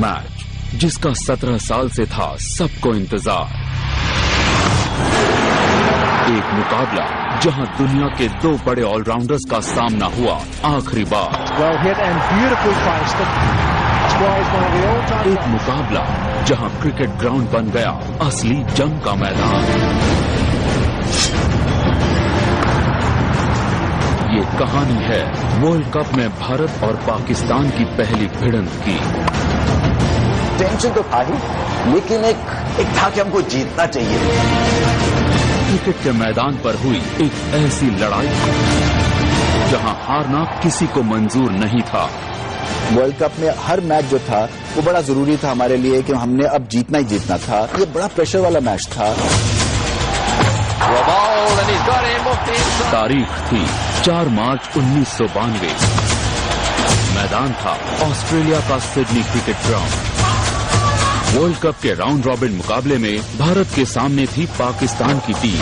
Match जिसका 17 साल से था सबको इंतजार। एक मुकाबला जहां दुनिया के 2 बड़े ऑलराउंडर्स का सामना हुआ आखिरी बार। एक मुकाबला जहां क्रिकेट ग्राउंड बन गया असली जंग का मैदान। ये कहानी है वर्ल्ड कप में भारत और पाकिस्तान की पहली भिड़ंत की। टेंशन तो था ही, लेकिन एक था कि हमको जीतना चाहिए। क्रिकेट के मैदान पर हुई एक ऐसी लड़ाई जहां हारना किसी को मंजूर नहीं था। वर्ल्ड कप में हर मैच जो था वो बड़ा जरूरी था हमारे लिए कि हमने अब जीतना ही जीतना था। ये बड़ा प्रेशर वाला मैच था। तारीख थी 4 मार्च 1992। मैदान था ऑस्ट्रेलिया का Sydney cricket ground. World cup के राउंड रॉबिन मुकाबले में भारत के सामने थी पाकिस्तान की टीम।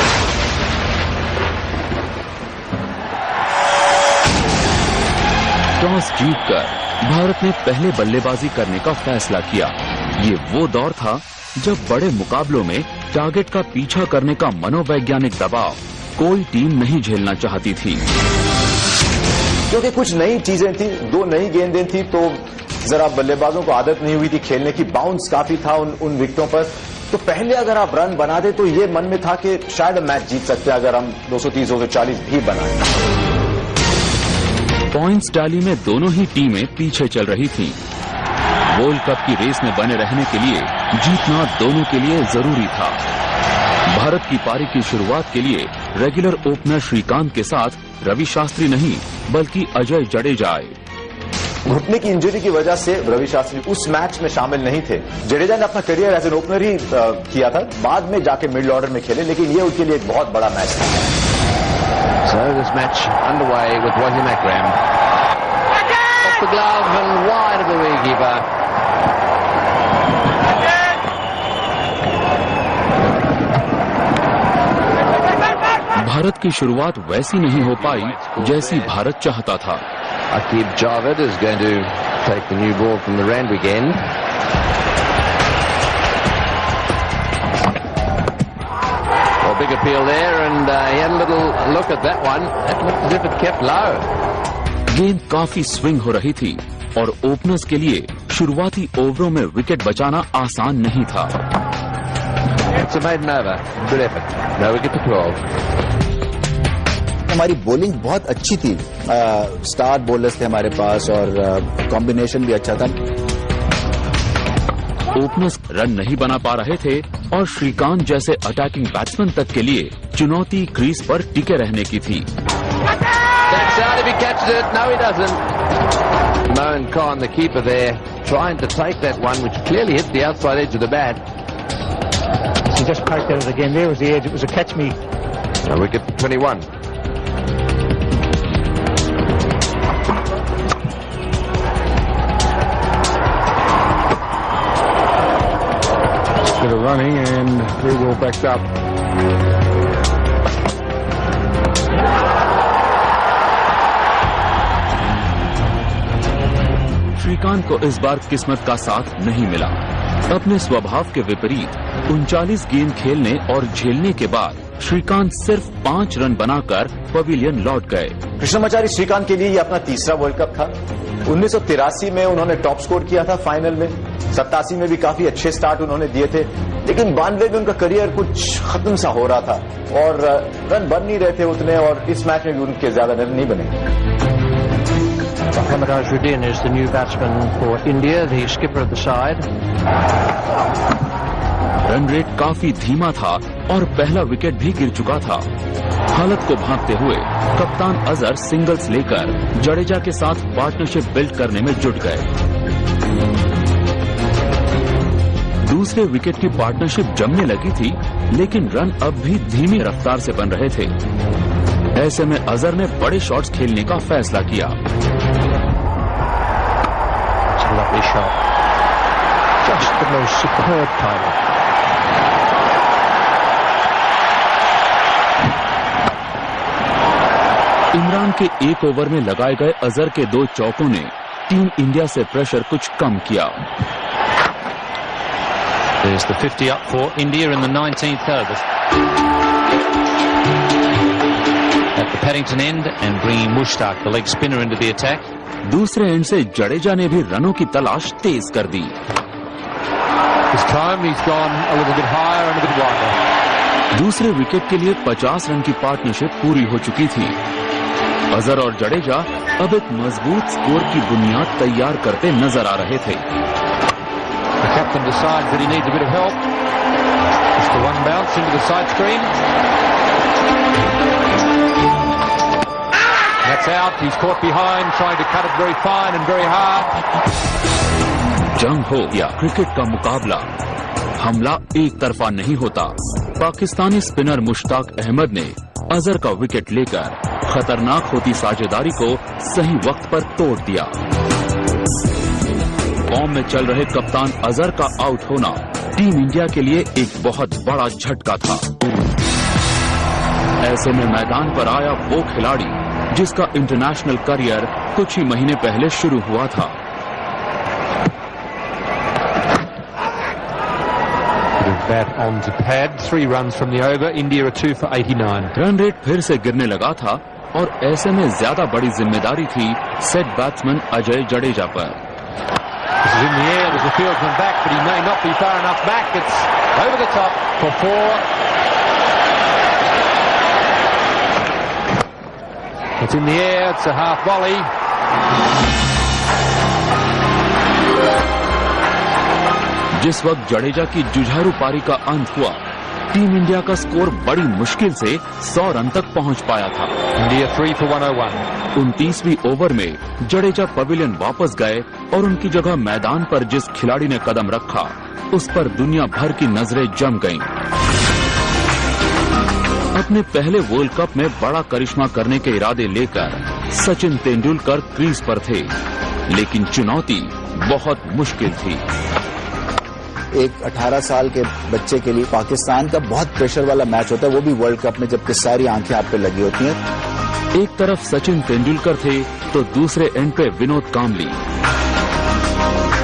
टॉस जीतकर भारत ने पहले बल्लेबाजी करने का फैसला किया। ये वो दौर था जब बड़े मुकाबलों में टारगेट का पीछा करने का मनोवैज्ञानिक दबाव कोई टीम नहीं झेलना चाहती थी। क्योंकि कुछ नई चीजें थी, 2 नई गेंदें थी, तो जरा बल्लेबाजों को आदत नहीं हुई थी खेलने की। बाउंस काफी था उन विकेटों पर। तो पहले अगर आप रन बना दे तो ये मन में था कि शायद हम मैच जीत सकते हैं अगर हम 230 240 भी बनाएं। पॉइंट्स टैली में दोनों ही टीमें पीछे चल रही थीं। वर्ल्ड कप की रेस में बने रहने के लिए जीतना दोनों के लिए जरूरी था। भारत की पारी की शुरुआत के लिए रेगुलर ओपनर श्रीकांत के साथ रवि शास्त्री नहीं बल्कि अजय जडेजा आए। घुटने की इंजरी की वजह से रवि शास्त्री उस मैच में शामिल नहीं थे। जडेजा ने अपना करियर एज एन ओपनर ही किया था, बाद में जाके मिडिल ऑर्डर में खेले, लेकिन ये उनके लिए एक बहुत बड़ा मैच था। So this match underway with Wasim Akram. Off the glove and wide of the wicketkeeper. Bharat की शुरुआत वैसी नहीं हो पाई जैसी भारत चाहता था। Aqib Javed is going to take the new ball from the Randwick end. Well, big appeal there, and he had a little look at that one. It looked as if it kept low. गेंद काफी swing हो रही थी और openers के लिए शुरुआती ओवरों में विकेट बचाना आसान नहीं था। It's a maiden over. Good effort. No wicket to 12. हमारी बॉलिंग बहुत अच्छी थी। स्टार बॉलर्स थे हमारे पास और कॉम्बिनेशन भी अच्छा था। ओपनर्स रन नहीं बना पा रहे थे और श्रीकांत जैसे अटैकिंग बैट्समैन तक के लिए चुनौती क्रीज पर टिके रहने की थी। Mohan Khan, the keeper there, trying to take that one, which clearly hit the outside edge of the bat. He just poked at it again. There was the edge. It was a catch me. A wicket for 21. Bit of running and very well backed up. Shrikant को इस बार किस्मत का साथ नहीं मिला। अपने स्वभाव के विपरीत 39 गेंद खेलने और झेलने के बाद श्रीकांत सिर्फ 5 रन बनाकर पवेलियन लौट गए। कृष्णमाचारी श्रीकांत के लिए ये अपना तीसरा वर्ल्ड कप था। 1983 में उन्होंने टॉप स्कोर किया था फाइनल में। 87 में भी काफी अच्छे स्टार्ट उन्होंने दिए थे, लेकिन 92 में उनका करियर कुछ खत्म सा हो रहा था और रन बन नहीं रहे थे उतने, और इस मैच में भी उनके ज्यादा रन नहीं बने। Mohammad Azharuddin is the new batsman for India, the skipper of the side. Run rate काफी धीमा था और पहला विकेट भी गिर चुका था। हालत को भांपते हुए कप्तान अजहर सिंगल्स लेकर जडेजा के साथ पार्टनरशिप बिल्ड करने में जुट गए। दूसरे विकेट की पार्टनरशिप जमने लगी थी, लेकिन रन अब भी धीमी रफ्तार से बन रहे थे। ऐसे में अजहर ने बड़े शॉट्स खेलने का फैसला किया। Lovely shot. Just the most superb timing. Imran के एक ओवर में लगाए गए अजहर के 2 चौकों ने टीम इंडिया से प्रेशर कुछ कम किया। There's the 50 up for India in the 19th over. At the Paddington end and bringing Mushtaq, the leg spinner, into the attack. दूसरे एंड से जडेजा ने भी रनों की तलाश तेज कर दी। This time he's gone a little bit higher and a bit wider. दूसरे wicket के लिए 50 रन की पार्टनरशिप पूरी हो चुकी थी। अजहर और जडेजा अब एक मजबूत स्कोर की बुनियाद तैयार करते नजर आ रहे थे। The captain decides that he needs a bit of help. Just the one bounce into the side screen. That's out. He's caught behind, trying to cut it very fine and very hard. जंग हो या cricket का मुकाबला, हमला एक तरफा नहीं होता। पाकिस्तानी स्पिनर मुश्ताक अहमद ने अजहर का विकेट लेकर खतरनाक होती साझेदारी को सही वक्त पर तोड़ दिया। फॉर्म में चल रहे कप्तान अजहर का आउट होना टीम इंडिया के लिए एक बहुत बड़ा झटका था। ऐसे में मैदान पर आया वो खिलाड़ी जिसका इंटरनेशनल करियर कुछ ही महीने पहले शुरू हुआ था। Bat on to pad. 3 runs from the over. India are 2 for 89. Run rate फिर से गिरने लगा था और ऐसे में ज्यादा बड़ी जिम्मेदारी थी सेट बैट्समैन अजय जडेजा पर। This is in the air. There's a fieldsman back, but he may not be far enough back. It's over the top for 4. It's in the air. It's a half volley. जिस वक्त जडेजा की जुझारू पारी का अंत हुआ, team India का score बड़ी मुश्किल से 100 रन तक पहुंच पाया था। India 3 for 101. 29वीं ओवर में जडेजा पवेलियन वापस गए और उनकी जगह मैदान पर जिस खिलाड़ी ने कदम रखा, उस पर दुनिया भर की नजरें जम गईं। अपने पहले वर्ल्ड कप में बड़ा करिश्मा करने के इरादे लेकर सचिन तेंदुलकर क्रीज पर थे, लेकिन चुनौती बहुत मुश्किल थी। एक 18 साल के बच्चे के लिए पाकिस्तान का बहुत प्रेशर वाला मैच होता है, वो भी वर्ल्ड कप में, जबकि सारी आंखें आप पे लगी होती हैं। एक तरफ सचिन तेंदुलकर थे तो दूसरे एंड पे विनोद कांबली।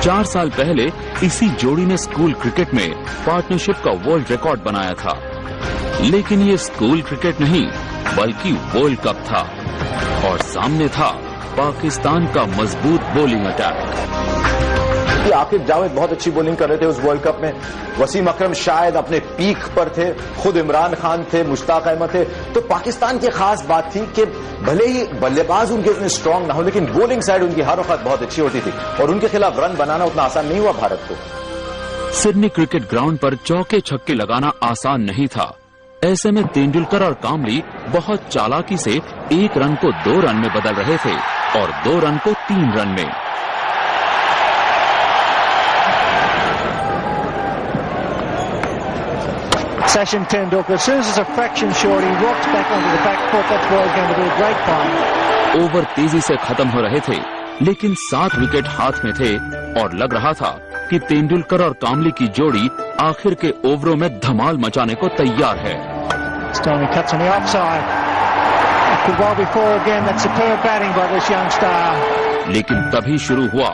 4 साल पहले इसी जोड़ी ने स्कूल क्रिकेट में पार्टनरशिप का वर्ल्ड रिकॉर्ड बनाया था, लेकिन ये स्कूल क्रिकेट नहीं बल्कि वर्ल्ड कप था और सामने था पाकिस्तान का मजबूत बॉलिंग अटैक। आकिब जावेद बहुत अच्छी बॉलिंग कर रहे थे उस वर्ल्ड कप में। वसीम अकरम शायद अपने पीक पर थे, खुद इमरान खान थे, मुश्ताक अहमद थे। तो पाकिस्तान की खास बात थी कि भले ही बल्लेबाज उनके इतने स्ट्रांग ना हो, लेकिन बॉलिंग साइड उनकी हर वक्त बहुत अच्छी होती थी और उनके खिलाफ रन बनाना उतना आसान नहीं हुआ भारत को। सिडनी क्रिकेट ग्राउंड पर चौके छक्के लगाना आसान नहीं था। ऐसे में तेंदुलकर और कांबली बहुत चालाकी से 1 रन को 2 रन में बदल रहे थे और 2 रन को 3 रन में। Sachin Tendulkar, as soon as it's a fraction short, he rocks back onto the back foot. That's why he's going to do a great find. Over तेजी से खत्म हो रहे थे, लेकिन 7 विकेट हाथ में थे और लग रहा था कि तेंदुलकर और कांबली की जोड़ी आखिर के ओवरों में धमाल मचाने को तैयार है। Stoney cuts on the offside. Could well before again. That's superb batting by this young star. लेकिन तभी शुरू हुआ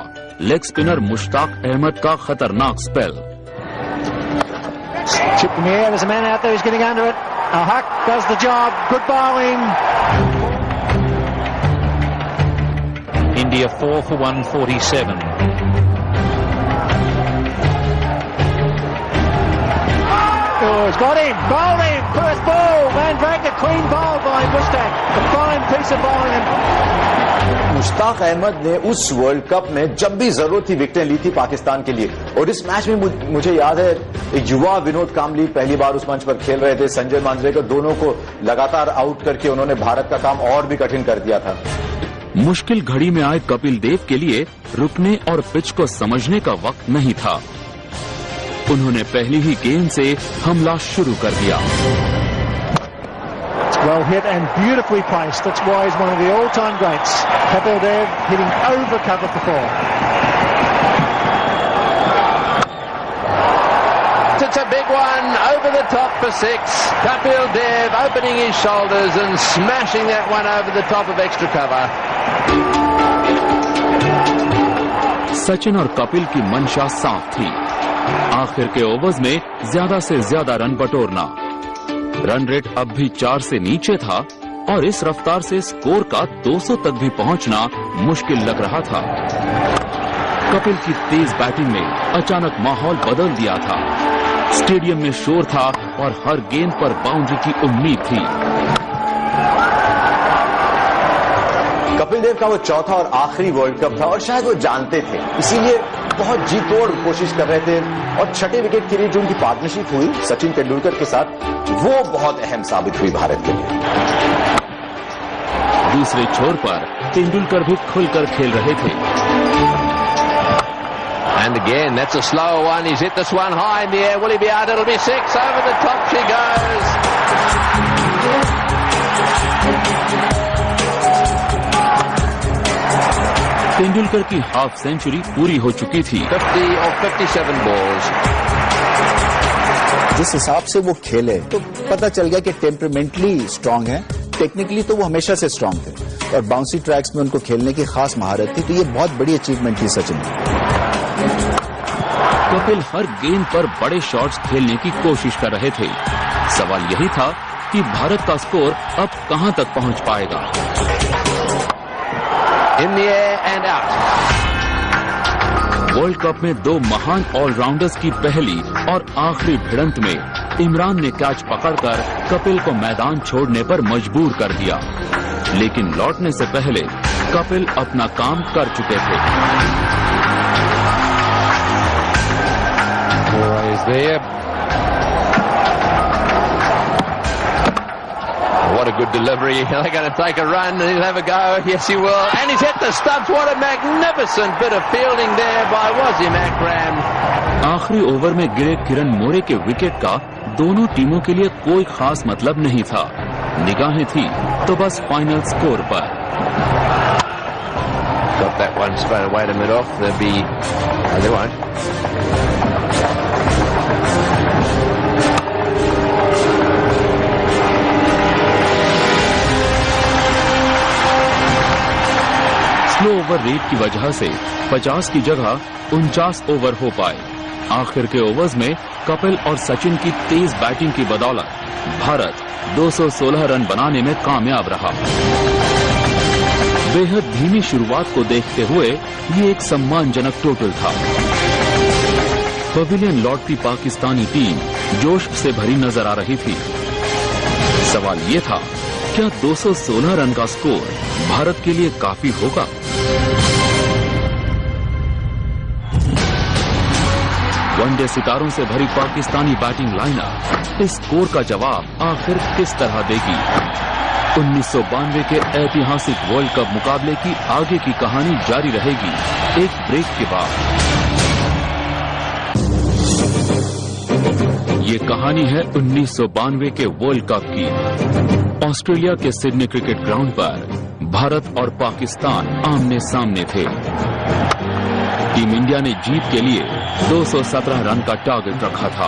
लेग स्पिनर मुश्ताक अहमद का खतरनाक spell. Chip in the air. There's a man out there who's getting under it. Huck does the job. Good bowling. India 4 for 147. Oh, he's got him. Bowled him. First ball. Van Wagner clean bowl by Mushtaq. A fine piece of bowling. Mushtaq Ahmed ने उस world cup में जब भी जरूरत थी विकेटें ली थी पाकिस्तान के लिए। और इस मैच में मुझे याद है एक युवा विनोद कांबली पहली बार उस मंच पर खेल रहे थे। संजय मांजरेकर दोनों को लगातार आउट करके उन्होंने भारत का काम और भी कठिन कर दिया था। मुश्किल घड़ी में आए कपिल देव के लिए रुकने और पिच को समझने का वक्त नहीं था। उन्होंने पहली ही गेंद से हमला शुरू कर दिया। Well hit and beautifully placed. That's why he's one of the all-time greats. Kapil Dev hitting over cover for 4. It's a big one over the top for 6. Kapil Dev opening his shoulders and smashing that one over the top of extra cover. Sachin और कपिल की मंशा साफ थी, आखिर के overs में ज्यादा से ज्यादा रन बटोरना। रन रेट अब भी 4 से नीचे था और इस रफ्तार से स्कोर का 200 तक भी पहुंचना मुश्किल लग रहा था। कपिल की तेज बैटिंग ने अचानक माहौल बदल दिया था। स्टेडियम में शोर था और हर गेंद पर बाउंड्री की उम्मीद थी। कपिल देव का वो चौथा और आखिरी वर्ल्ड कप था और शायद वो जानते थे, इसीलिए बहुत जी तोड़ कोशिश कर रहे थे। और छठे विकेट के लिए जो उनकी पार्टनरशिप हुई सचिन तेंदुलकर के साथ, वो बहुत अहम साबित हुई भारत के लिए। दूसरे छोर पर तेंदुलकर भी खुलकर खेल रहे थे। And again, that's a slower one. He's hit this one high in the air. Will he be out? It'll be 6. Over the top she goes. Tendulkar की हाफ सेंचुरी पूरी हो चुकी थी। 50 or 57 balls. जिस हिसाब से वो खेले तो पता चल गया कि टेम्परामेंटली स्ट्रांग है, टेक्निकली तो वो हमेशा से स्ट्रांग थे और बाउंसी ट्रैक्स में उनको खेलने की खास महारत थी। तो ये बहुत बड़ी अचीवमेंट थी सचिन की। कपिल हर गेंद पर बड़े शॉट्स खेलने की कोशिश कर रहे थे। सवाल यही था कि भारत का स्कोर अब कहां तक पहुंच पाएगा। In the air and out. World cup में 2 महान ऑलराउंडर्स की पहली और आखिरी भिड़ंत में इमरान ने कैच पकड़कर कपिल को मैदान छोड़ने पर मजबूर कर दिया, लेकिन लौटने से पहले कपिल अपना काम कर चुके थे। Always there. What a good delivery. They're going to take a run and he'll have a go. Yes, he will. And he's hit the stumps. What a magnificent bit of fielding there by Wasim Akram. आखिरी over में गिरे किरण मोरे के wicket का दोनों टीमों के लिए कोई खास मतलब नहीं था। निगाहें थी तो बस फाइनल स्कोर पर। Got that one straight away to mid off. There'll be... Oh, they won't. Slow over rate की वजह से 50 की जगह 49 ओवर हो पाए। आखिर के ओवर्स में कपिल और सचिन की तेज बैटिंग की बदौलत भारत 216 रन बनाने में कामयाब रहा। बेहद धीमी शुरुआत को देखते हुए ये एक सम्मानजनक टोटल था। पवेलियन लौटती पाकिस्तानी टीम जोश से भरी नजर आ रही थी। सवाल ये था, क्या 216 रन का स्कोर भारत के लिए काफी होगा? वनडे सितारों से भरी पाकिस्तानी बैटिंग लाइनअप इस स्कोर का जवाब आखिर किस तरह देगी? 1992 के ऐतिहासिक वर्ल्ड कप मुकाबले की आगे की कहानी जारी रहेगी एक ब्रेक के बाद। ये कहानी है 1992 के वर्ल्ड कप की। ऑस्ट्रेलिया के सिडनी क्रिकेट ग्राउंड पर भारत और पाकिस्तान आमने सामने थे। टीम इंडिया ने जीत के लिए 217 रन का टारगेट रखा था।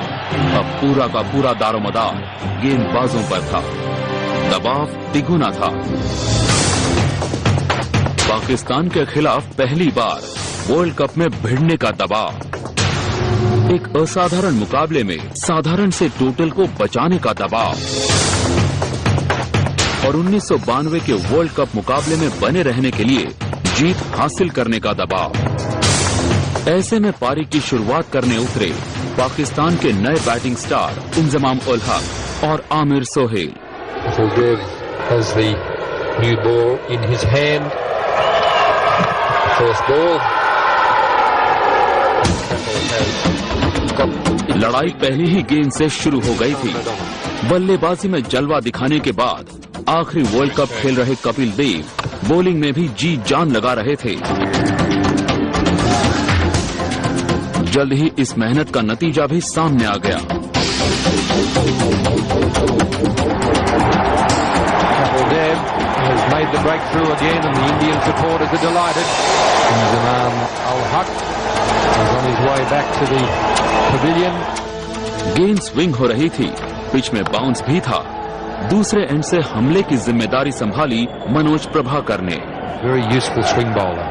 अब पूरा का पूरा दारोमदार गेंदबाजों पर था। दबाव तिगुना था। पाकिस्तान के खिलाफ पहली बार वर्ल्ड कप में भिड़ने का दबाव, एक असाधारण मुकाबले में साधारण से टोटल को बचाने का दबाव और 1992 के वर्ल्ड कप मुकाबले में बने रहने के लिए जीत हासिल करने का दबाव। ऐसे में पारी की शुरुआत करने उतरे पाकिस्तान के नए बैटिंग स्टार इंजमाम उल हक और Aamir Sohail. Dev has the new ball in his hand. First ball. लड़ाई पहली ही गेंद से शुरू हो गई थी। बल्लेबाजी में जलवा दिखाने के बाद आखिरी वर्ल्ड कप खेल रहे कपिल देव बॉलिंग में भी जी जान लगा रहे थे। जल्द ही इस मेहनत का नतीजा भी सामने आ गया। Dev has made the breakthrough again and the Indian supporters are delighted. Inzamam Ul Haq is on his way back to the pavilion. गेंद स्विंग हो रही थी, पिच में बाउंस भी था। दूसरे एंड से हमले की जिम्मेदारी संभाली मनोज प्रभाकर ने। Very useful swing bowler.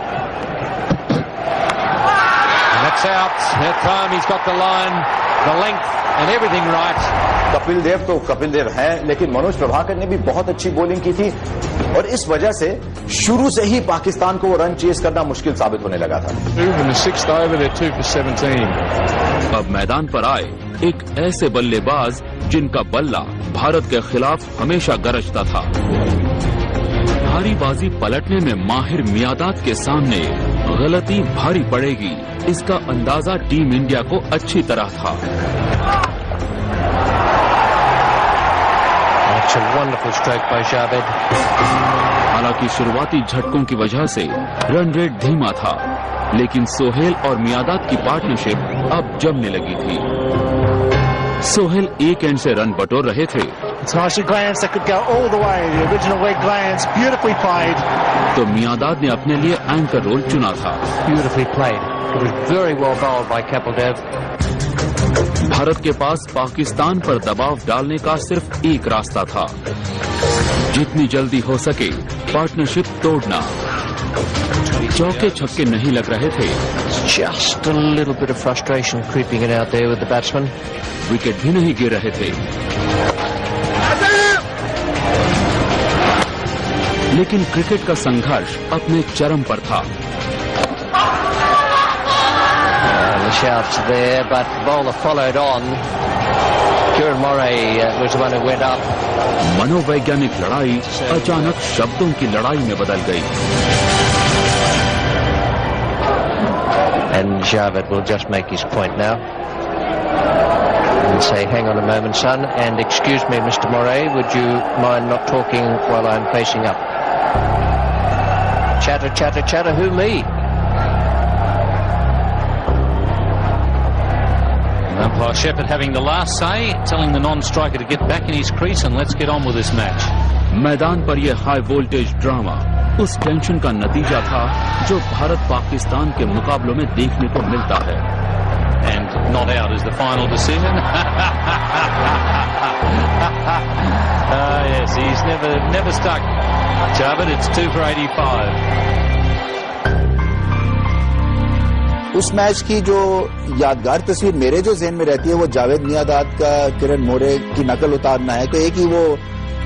And that's strikes out. That time he's got the line, the length and everything right. Kapil Dev तो कपिल देव हैं, लेकिन मनोज प्रभाकर ने भी बहुत अच्छी बॉलिंग की थी और इस वजह से शुरू से ही पाकिस्तान को वो रन चेस करना मुश्किल साबित होने लगा था। In the sixth over, they're 2 for 17. अब मैदान पर आए एक ऐसे बल्लेबाज जिनका बल्ला भारत के खिलाफ हमेशा गरजता था। भारी बाजी पलटने में माहिर मियादाद के सामने गलती भारी पड़ेगी, इसका अंदाजा टीम इंडिया को अच्छी तरह था। That's a wonderful stroke by Javed. हालांकि शुरुआती झटकों की वजह से रन रेट धीमा था, लेकिन सोहेल और मियादाद की पार्टनरशिप अब जमने लगी थी। सोहेल एक एंड से रन बटोर रहे थे, It's nicely glanced. That could go all the way. The original leg glance, beautifully played. तो मियादाद ने अपने लिए एंकर रोल चुना था। Beautifully played. It was very well bowled by Kapil Dev. Bharat के पास पाकिस्तान पर दबाव डालने का सिर्फ एक रास्ता था, जितनी जल्दी हो सके पार्टनरशिप तोड़ना। चौके छक्के नहीं लग रहे थे, Just a little bit of frustration creeping in out there with the batsman. Wicket भी नहीं गिर रहे थे, लेकिन क्रिकेट का संघर्ष अपने चरम पर था। The shouts there, but the bowler followed on. Kieran Moray was the one who went up. मनोवैज्ञानिक लड़ाई अचानक शब्दों की लड़ाई में बदल गई। And Javed will just make his point now. And say, hang on a moment, son, and excuse me, Mr. Moray, would you mind not talking while I'm facing up? Chatter, chatter, chatter, who me? Umpire Shepherd having the last say, telling the non-striker to get back in his crease and let's get on with this match. मैदान पर यह high voltage drama उस tension का नतीजा था जो भारत पाकिस्तान के मुकाबलों में देखने को मिलता है। And not out is the final decision. Yes, he's never stuck. Javed, it's 2 for 85. उस मैच की जो यादगार तस्वीर मेरे जो ज़हन में रहती है वो जावेद मियादाद का किरण मोरे की नकल उतारना है। तो एक ही वो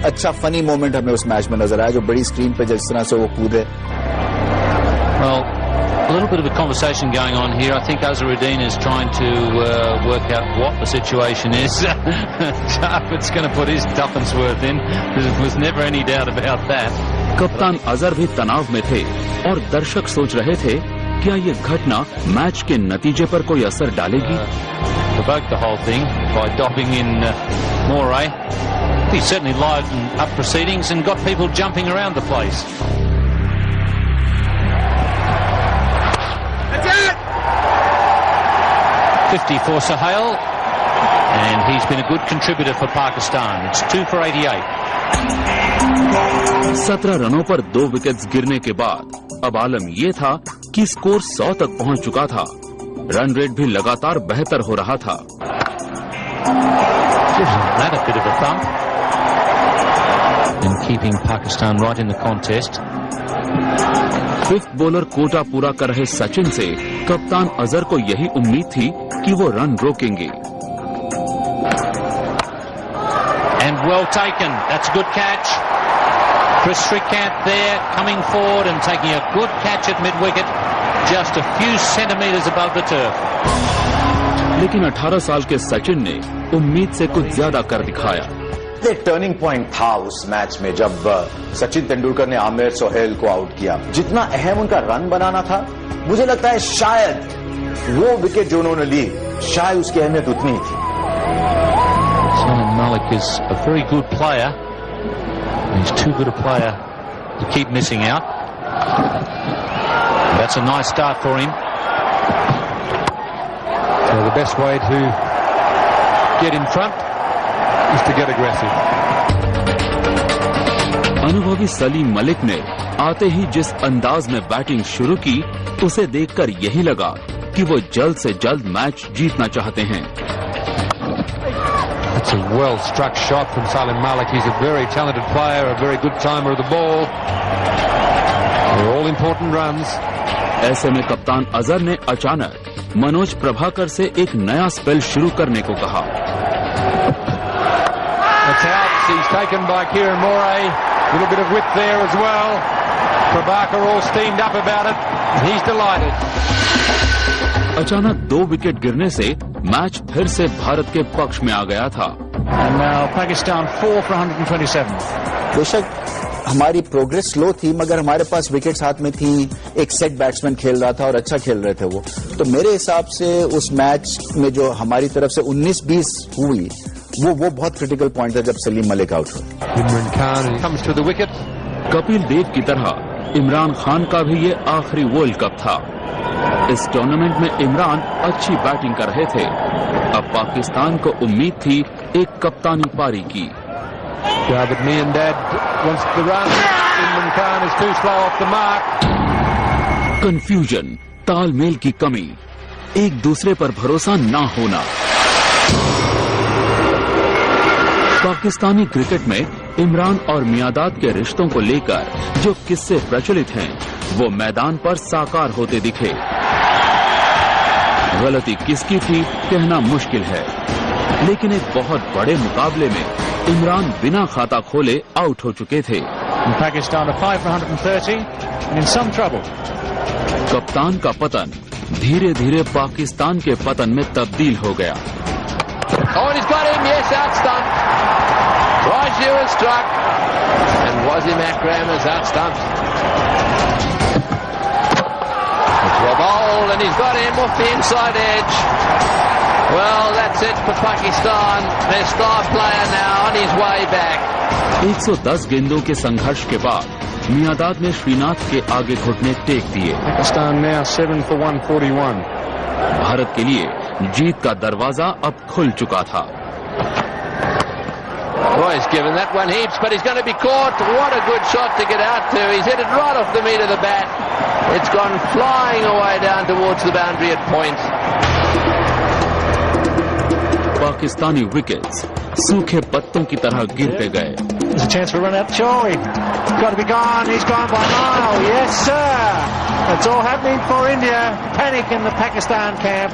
अच्छा फनी मोमेंट हमें उस मैच में नजर आया जो बड़ी स्क्रीन पे जिस तरह से वो कूदे। Well, a little bit of a conversation going on here. I think Azharuddin is trying to work out what the situation is. Javed's going to put his tuppence worth in. There was never any doubt about that. कप्तान अजहर भी तनाव में थे और दर्शक सोच रहे थे क्या ये घटना मैच के नतीजे पर कोई असर डालेगी। Provoked the whole thing by dobbing in Moray. He certainly livened up proceedings and got people jumping around the place. That's it! 50 for Sohail, and he's been a good contributor for Pakistan. It's 2 for 88. 17 रनों पर 2 wickets गिरने के बाद अब आलम ये था कि score 100 तक पहुंच चुका था। रन रेट भी लगातार बेहतर हो रहा था। That a bit of a thump in keeping Pakistan right in the contest. Fifth bowler quota पूरा कर रहे सचिन से कप्तान अजहर को यही उम्मीद थी कि वो रन रोकेंगे। And well taken. That's a good catch. Chris Srikanth there, coming forward and taking a good catch at mid-wicket, just a few centimetres above the turf. लेकिन 18 साल के सचिन ने उम्मीद से कुछ ज्यादा कर दिखाया। एक टर्निंग पॉइंट था उस मैच में जब सचिन तेंदुलकर ने आमिर सोहेल को आउट किया। जितना अहम उनका रन बनाना था, मुझे लगता है शायद वो विकेट जो उन्होंने ली, शायद उसकी अहमियत उतनी थी। Salman Malik is a very good player. He's too good a player to keep missing out. That's a nice start for him. So the best way to get in front is to get aggressive. अनुभवी सलीम मलिक ने आते ही जिस अंदाज में batting शुरू की, उसे देखकर यही लगा कि वो जल्द से जल्द मैच जीतना चाहते हैं। It's a well struck shot from Salim Malik. He's a very talented player, a very good timer of the ball. They're all important runs. ऐसे में कप्तान अजहर ने अचानक मनोज प्रभाकर से एक नया स्पेल शुरू करने को कहा। It's out. He's taken by Kieran Moray. A little bit of width there as well. Prabhakar all steamed up about it. He's delighted. अचानक 2 विकेट गिरने से मैच फिर से भारत के पक्ष में आ गया था। And now Pakistan 4 for 127. बेशक हमारी प्रोग्रेस स्लो थी, मगर हमारे पास विकेट्स हाथ में थी, एक सेट बैट्समैन खेल रहा था और अच्छा खेल रहे थे वो। तो मेरे हिसाब से उस मैच में जो हमारी तरफ से 19-20 हुई, वो बहुत क्रिटिकल पॉइंट था जब सलीम मलिक आउट हुआ। Imran Khan comes to the wicket. Kapil Dev की तरह इमरान खान का भी ये आखिरी वर्ल्ड कप था। इस टूर्नामेंट में इमरान अच्छी बैटिंग कर रहे थे। अब पाकिस्तान को उम्मीद थी एक कप्तानी पारी की। David Miandad wants the run. Imran Khan is too slow off the mark. Confusion, तालमेल की कमी, एक दूसरे पर भरोसा ना होना। पाकिस्तानी क्रिकेट में इमरान और मियांदाद के रिश्तों को लेकर जो किस्से प्रचलित हैं, वो मैदान पर साकार होते दिखे। गलती किसकी थी कहना मुश्किल है, लेकिन एक बहुत बड़े मुकाबले में इमरान बिना खाता खोले आउट हो चुके थे। Pakistan are 5 for 130 and in some trouble. कप्तान का पतन धीरे धीरे पाकिस्तान के पतन में तब्दील हो गया। Oh, and he's got him, yes, out-stumped. Raju has struck, and Wasim Akram is out-stumped. It's well bowled, and he's got him off the inside edge. Well, that's it for Pakistan. Their star player now on his way back. 110 गेंदों के संघर्ष के बाद मियांदाद ने श्रीनाथ के आगे घुटने take दिए। Pakistan now 7 for 141. भारत के लिए जीत का दरवाजा अब खुल चुका था। Well, he's given that one heaps, but he's going to be caught. What a good shot to get out to. He's hit it right off the meat of the bat. It's gone flying away down towards the boundary at point. Pakistani wickets सूखे पत्तों की तरह गिरते गए। There's a chance for a run out. Choi, got to be gone. He's gone by mile. Yes, sir. It's all happening for India. Panic in the Pakistan camp.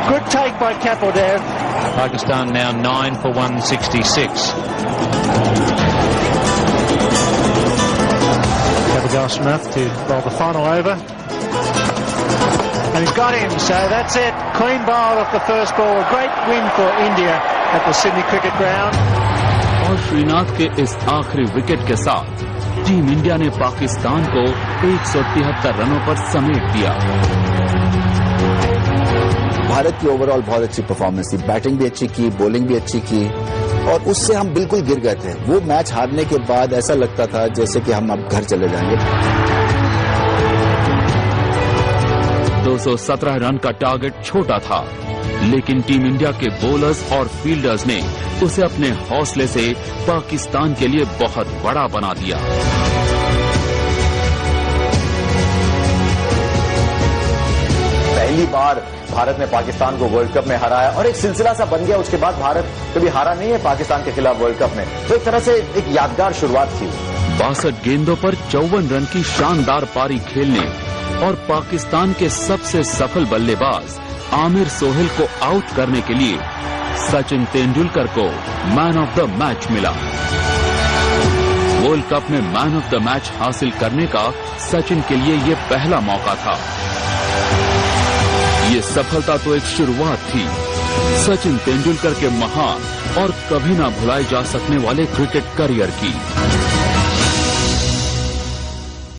Good take by Kapil Dev. Pakistan now 9 for 166. Gavagal Smith to bowl the final over. And he's got him, so that's it. Clean bowl off the first ball. A great win for India at the Sydney Cricket Ground. और श्रीनाथ के इस आखिरी wicket के साथ team India ने पाकिस्तान को 173 रनों पर समेट दिया। भारत की ओवरऑल बहुत अच्छी परफॉर्मेंस थी, बैटिंग भी अच्छी की, बॉलिंग भी अच्छी की, और उससे हम बिल्कुल गिर गए थे। वो मैच हारने के बाद ऐसा लगता था जैसे कि हम अब घर चले जाएंगे। 217 रन का टारगेट छोटा था, लेकिन टीम इंडिया के बॉलर्स और फील्डर्स ने उसे अपने हौसले से पाकिस्तान के लिए बहुत बड़ा बना दिया। पहली बार भारत ने पाकिस्तान को वर्ल्ड कप में हराया और एक सिलसिला सा बन गया। उसके बाद भारत कभी हारा नहीं है पाकिस्तान के खिलाफ वर्ल्ड कप में, तो एक तरह से एक यादगार शुरुआत थी। 62 गेंदों पर 54 रन की शानदार पारी खेलने और पाकिस्तान के सबसे सफल बल्लेबाज आमिर सोहेल को आउट करने के लिए सचिन तेंदुलकर को मैन ऑफ द मैच मिला। वर्ल्ड कप में मैन ऑफ द मैच हासिल करने का सचिन के लिए ये पहला मौका था। ये सफलता तो एक शुरुआत थी सचिन तेंदुलकर के महान और कभी ना भुलाए जा सकने वाले क्रिकेट करियर की।